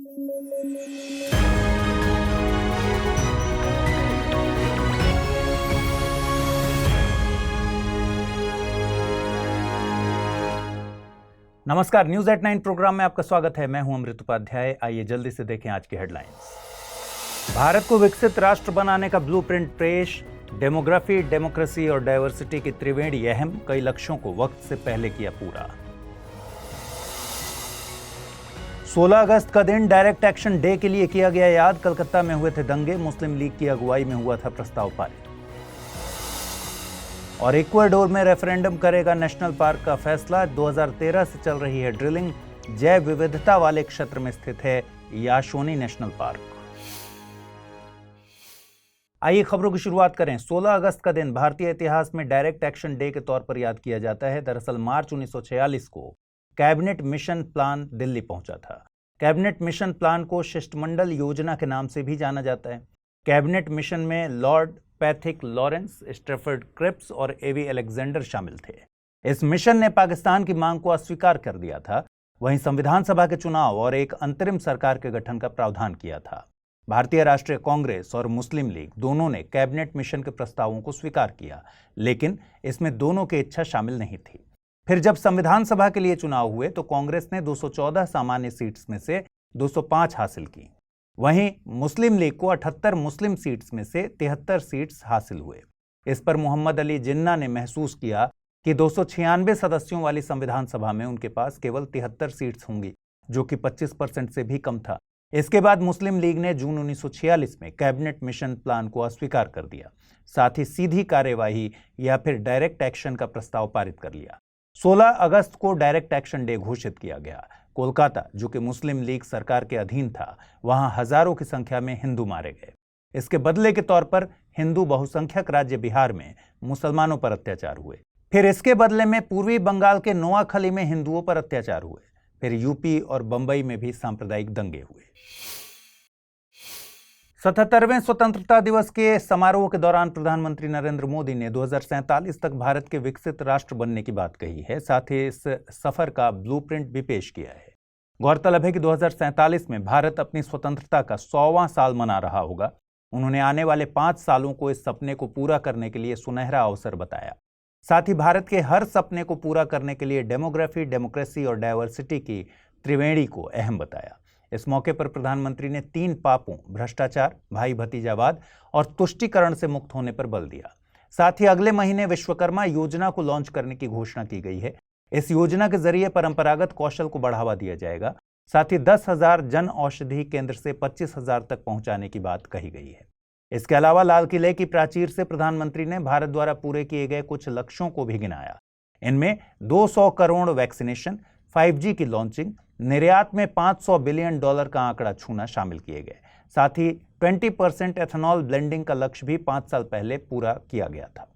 नमस्कार, news at 9 programme में आपका स्वागत है। मैं हूं अमृत उपाध्याय। आइए जल्दी से देखें आज की हेडलाइंस। भारत को विकसित राष्ट्र बनाने का ब्लूप्रिंट पेश। डेमोग्राफी, डेमोक्रेसी और डायवर्सिटी की त्रिवेणी अहम, कई लक्ष्यों को वक्त से पहले किया पूरा। 16 अगस्त का दिन डायरेक्ट एक्शन डे के लिए किया गया याद। कलकत्ता में हुए थे दंगे, मुस्लिम लीग की अगुवाई में हुआ था प्रस्ताव पारित। और इक्वाडोर में रेफरेंडम करेगा नेशनल पार्क का फैसला। 2013 से चल रही है ड्रिलिंग। जैव विविधता वाले क्षेत्र में स्थित है यासोनी नेशनल पार्क। आइए खबरों की शुरुआत करें। 16 अगस्त का दिन भारतीय इतिहास में डायरेक्ट एक्शन डे के तौर पर याद किया जाता है। दरअसल मार्च 1946 को कैबिनेट मिशन प्लान दिल्ली पहुंचा था। कैबिनेट मिशन प्लान को शिष्टमंडल योजना के नाम से भी जाना जाता है। कैबिनेट मिशन में लॉर्ड पैथिक लॉरेंस, स्ट्रैफर्ड क्रिप्स और एवी अलेक्जेंडर शामिल थे। इस मिशन ने पाकिस्तान की मांग को अस्वीकार कर दिया था। वहीं संविधान सभा के चुनाव और एक अंतरिम सरकार के गठन का प्रावधान किया था। भारतीय राष्ट्रीय कांग्रेस और मुस्लिम लीग दोनों ने कैबिनेट मिशन के प्रस्तावों को स्वीकार किया, लेकिन इसमें दोनों की इच्छा शामिल नहीं थी। फिर जब संविधान सभा के लिए चुनाव हुए तो कांग्रेस ने 214 सामान्य सीट्स में से 205 हासिल की। वहीं मुस्लिम लीग को 78 मुस्लिम सीट्स में से 73 सीट्स हासिल हुए। इस पर मोहम्मद अली जिन्ना ने महसूस किया कि 296 सदस्यों वाली संविधान सभा में उनके पास केवल 73 सीट्स होंगी, जो कि 25% से भी कम था। इसके बाद मुस्लिम लीग ने जून 1946 में कैबिनेट मिशन प्लान को अस्वीकार कर दिया। साथ ही सीधी कार्यवाही या फिर डायरेक्ट एक्शन का प्रस्ताव पारित कर लिया। 16 अगस्त को डायरेक्ट एक्शन डे घोषित किया गया। कोलकाता, जो कि मुस्लिम लीग सरकार के अधीन था, वहां हजारों की संख्या में हिंदू मारे गए। इसके बदले के तौर पर हिंदू बहुसंख्यक राज्य बिहार में मुसलमानों पर अत्याचार हुए। फिर इसके बदले में पूर्वी बंगाल के नोआखली में हिंदुओं पर अत्याचार हुए। फिर यूपी और बंबई में भी सांप्रदायिक दंगे हुए। 77वें स्वतंत्रता दिवस के समारोह के दौरान प्रधानमंत्री नरेंद्र मोदी ने 2047 तक भारत के विकसित राष्ट्र बनने की बात कही है। साथ ही इस सफर का ब्लूप्रिंट भी पेश किया है। गौरतलब है कि 2047 में भारत अपनी स्वतंत्रता का 100वां साल मना रहा होगा। उन्होंने आने वाले 5 सालों को इस सपने को पूरा करने के लिए सुनहरा अवसर बताया। साथ ही भारत के हर सपने को पूरा करने के लिए डेमोग्राफी, डेमोक्रेसी और डायवर्सिटी की त्रिवेणी को अहम बताया। इस मौके पर प्रधानमंत्री ने 3 पापों, भ्रष्टाचार, भाई भतीजावाद और तुष्टीकरण से मुक्त होने पर बल दिया। साथ ही अगले महीने विश्वकर्मा योजना को लॉन्च करने की घोषणा की गई है। इस योजना के जरिए परंपरागत कौशल को बढ़ावा दिया जाएगा। साथ ही 10,000 जन औषधि केंद्र से 25,000 तक पहुंचाने की बात कही गई है। इसके अलावा लाल किले की प्राचीर से प्रधानमंत्री ने भारत द्वारा पूरे किए गए कुछ लक्ष्यों को भी गिनाया। इनमें 200 करोड़ वैक्सीनेशन, 5G की लॉन्चिंग, निर्यात में $500 बिलियन का आंकड़ा छूना शामिल किए गए। साथ ही 20% एथेनॉल ब्लेंडिंग का लक्ष्य भी 5 साल पहले पूरा किया गया था।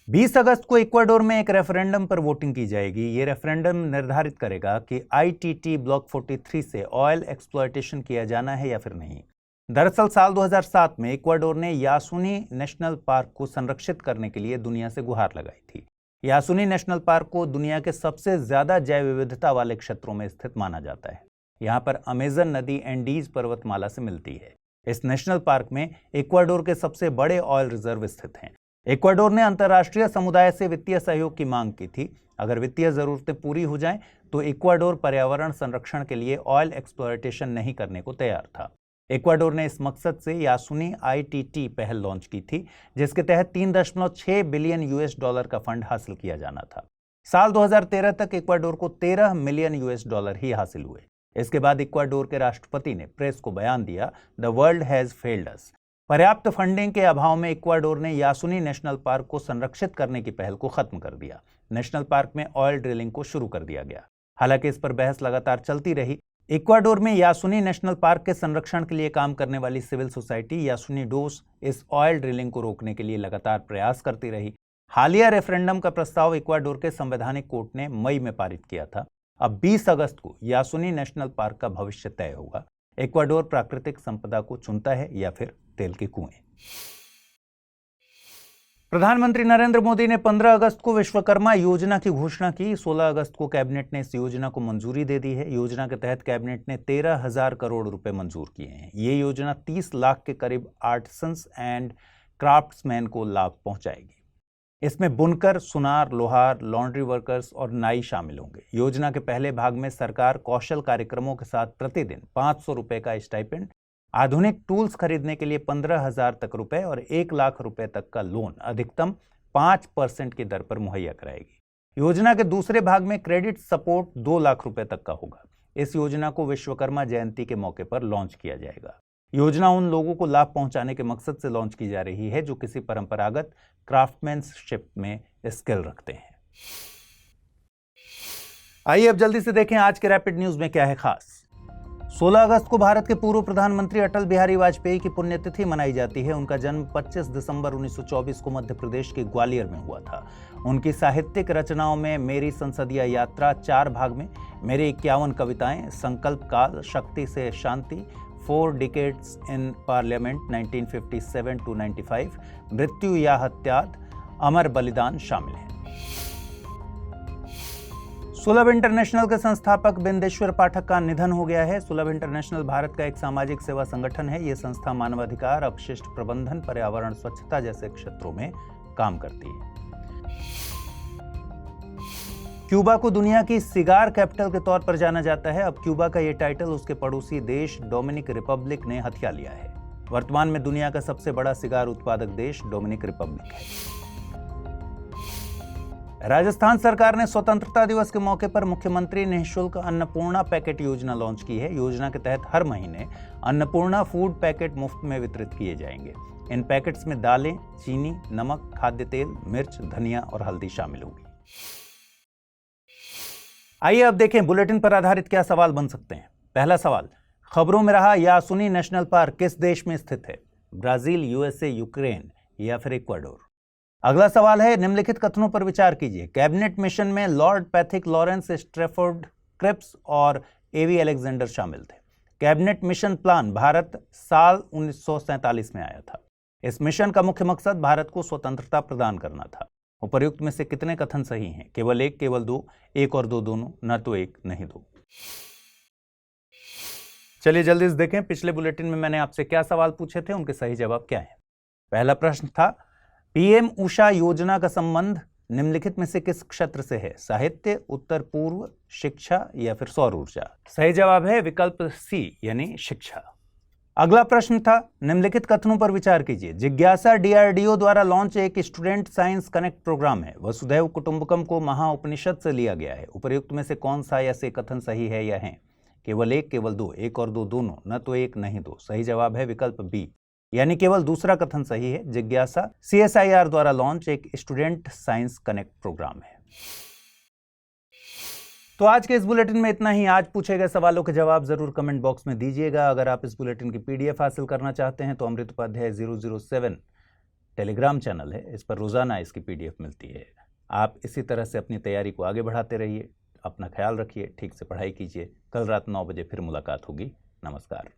20 अगस्त को इक्वाडोर में एक रेफरेंडम पर वोटिंग की जाएगी। ये रेफरेंडम निर्धारित करेगा कि ITT ब्लॉक 43 से ऑयल एक्सप्लॉयटेशन किया जाना है या फिर नहीं। दरअसल साल 2007 में इक्वाडोर ने यासुनी नेशनल पार्क को संरक्षित करने के लिए दुनिया से गुहार लगाई थी। यासुनी नेशनल पार्क को दुनिया के सबसे ज्यादा जैव विविधता वाले क्षेत्रों में स्थित माना जाता है। यहाँ पर अमेजन नदी एंडीज पर्वतमाला से मिलती है। इस नेशनल पार्क में इक्वाडोर के सबसे बड़े ऑयल रिजर्व स्थित हैं। इक्वाडोर ने अंतर्राष्ट्रीय समुदाय से वित्तीय सहयोग की मांग की थी। अगर वित्तीय जरूरतें पूरी हो जाएं तो इक्वाडोर पर्यावरण संरक्षण के लिए ऑयल एक्सप्लॉयटेशन नहीं करने को तैयार था। इक्वाडोर ने इस मकसद से यासुनी ITT पहल लॉन्च की थी, जिसके तहत $3.6 बिलियन का फंड हासिल किया जाना था। साल 2013 तक इक्वाडोर को $13 मिलियन ही हासिल हुए। इसके बाद इक्वाडोर के राष्ट्रपति ने प्रेस को बयान दिया, द वर्ल्ड हैज फेल्ड अस। पर्याप्त फंडिंग के अभाव में इक्वाडोर ने यासुनी नेशनल पार्क को संरक्षित करने की पहल को खत्म कर दिया। नेशनल पार्क में ऑयल ड्रिलिंग को शुरू कर दिया गया। हालांकि इस पर बहस लगातार चलती रही। इक्वाडोर में यासुनी नेशनल पार्क के संरक्षण के लिए काम करने वाली सिविल सोसाइटी यासुनी डोस इस ऑयल ड्रिलिंग को रोकने के लिए लगातार प्रयास करती रही। हालिया रेफरेंडम का प्रस्ताव इक्वाडोर के संवैधानिक कोर्ट ने मई में पारित किया था। अब 20 अगस्त को यासुनी नेशनल पार्क का भविष्य तय होगा। इक्वाडोर प्राकृतिक संपदा को चुनता है या फिर तेल के कुएं। प्रधानमंत्री नरेंद्र मोदी ने 15 अगस्त को विश्वकर्मा योजना की घोषणा की। 16 अगस्त को कैबिनेट ने इस योजना को मंजूरी दे दी है। योजना के तहत कैबिनेट ने 13,000 करोड़ रुपए मंजूर किए हैं। ये योजना 30 लाख के करीब आर्टिसंस एंड क्राफ्ट्समैन को लाभ पहुंचाएगी। इसमें बुनकर, सुनार, लोहार, लॉन्ड्री वर्कर्स और नाई शामिल होंगे। योजना के पहले भाग में सरकार कौशल कार्यक्रमों के साथ प्रतिदिन 500 रुपए का स्टाइपेंड, आधुनिक टूल्स खरीदने के लिए 15,000 तक रुपए और 1 लाख रुपए तक का लोन अधिकतम 5% की दर पर मुहैया कराएगी। योजना के दूसरे भाग में क्रेडिट सपोर्ट 2 लाख रुपए तक का होगा। इस योजना को विश्वकर्मा जयंती के मौके पर लॉन्च किया जाएगा। योजना उन लोगों को लाभ पहुंचाने के मकसद से लॉन्च की जा रही है जो किसी परंपरागत क्राफ्टमैनशिप में स्किल रखते हैं। आइए अब जल्दी से देखें आज के रैपिड न्यूज में क्या है खास। 16 अगस्त को भारत के पूर्व प्रधानमंत्री अटल बिहारी वाजपेयी की पुण्यतिथि मनाई जाती है। उनका जन्म 25 दिसंबर 1924 को मध्य प्रदेश के ग्वालियर में हुआ था। उनकी साहित्यिक रचनाओं में मेरी संसदीय यात्रा 4 भाग में, मेरे 51 कविताएं, संकल्प काल, शक्ति से शांति, 4 डिकेड्स इन पार्लियामेंट 1957 to 95, मृत्यु या हत्याद, अमर बलिदान शामिल हैं। सुलभ इंटरनेशनल के संस्थापक बिंदेश्वर पाठक का निधन हो गया है। सुलभ इंटरनेशनल भारत का एक सामाजिक सेवा संगठन है। ये संस्था मानवाधिकार, अपशिष्ट प्रबंधन, पर्यावरण स्वच्छता जैसे क्षेत्रों में काम करती है। क्यूबा को दुनिया की सिगार कैपिटल के तौर पर जाना जाता है। अब क्यूबा का यह टाइटल उसके पड़ोसी देश डोमिनिक रिपब्लिक ने हथिया लिया है। वर्तमान में दुनिया का सबसे बड़ा सिगार उत्पादक देश डोमिनिक रिपब्लिक है। राजस्थान सरकार ने स्वतंत्रता दिवस के मौके पर मुख्यमंत्री निःशुल्क अन्नपूर्णा पैकेट योजना लॉन्च की है। योजना के तहत हर महीने अन्नपूर्णा फूड पैकेट मुफ्त में वितरित किए जाएंगे। इन पैकेट्स में दालें, चीनी, नमक, खाद्य तेल, मिर्च, धनिया और हल्दी शामिल होगी। आइए अब देखें बुलेटिन पर आधारित क्या सवाल बन सकते हैं। पहला सवाल, खबरों में रहा यासुनी नेशनल पार्क किस देश में स्थित है? ब्राजील, यूएसए, यूक्रेन या फिर इक्वाडोर। अगला सवाल है, निम्नलिखित कथनों पर विचार कीजिए। कैबिनेट मिशन में लॉर्ड पैथिक, लॉरेंस स्ट्रैफोर्ड क्रिप्स और एवी अलेक्जेंडर शामिल थे। कैबिनेट मिशन प्लान भारत साल 1947 में आया था। इस मिशन का मुख्य मकसद भारत को स्वतंत्रता प्रदान करना था। उपर्युक्त में से कितने कथन सही हैं? केवल 1, केवल 2, 1 और 2 दोनों, न तो 1 नहीं 2। चलिए जल्दी से देखें पिछले बुलेटिन में मैंने आपसे क्या सवाल पूछे थे, उनके सही जवाब क्या है। पहला प्रश्न था, पीएम उषा योजना का संबंध निम्नलिखित में से किस क्षेत्र से है? साहित्य, उत्तर पूर्व, शिक्षा या फिर सौर ऊर्जा। सही जवाब है विकल्प सी यानी शिक्षा। अगला प्रश्न था, निम्नलिखित कथनों पर विचार कीजिए। जिज्ञासा डीआरडीओ द्वारा लॉन्च एक स्टूडेंट साइंस कनेक्ट प्रोग्राम है। वसुधैव कुटुंबकम को महाउपनिषद से लिया गया है। उपर्युक्त में से कौन सा या से कथन सही है या है? केवल 1, केवल 2, 1 और 2 दोनों, न तो 1 नहीं 2। सही जवाब है विकल्प बी यानी केवल दूसरा कथन सही है। जिज्ञासा सीएसआईआर द्वारा लॉन्च एक स्टूडेंट साइंस कनेक्ट प्रोग्राम है। तो आज के इस बुलेटिन में इतना ही। आज पूछे गए सवालों के जवाब जरूर कमेंट बॉक्स में दीजिएगा। अगर आप इस बुलेटिन की पीडीएफ हासिल करना चाहते हैं तो अमृत उपाध्याय 007 टेलीग्राम चैनल है, इस पर रोजाना इसकी पीडीएफ मिलती है। आप इसी तरह से अपनी तैयारी को आगे बढ़ाते रहिए। अपना ख्याल रखिए, ठीक से पढ़ाई कीजिए। कल रात 9 बजे फिर मुलाकात होगी। नमस्कार।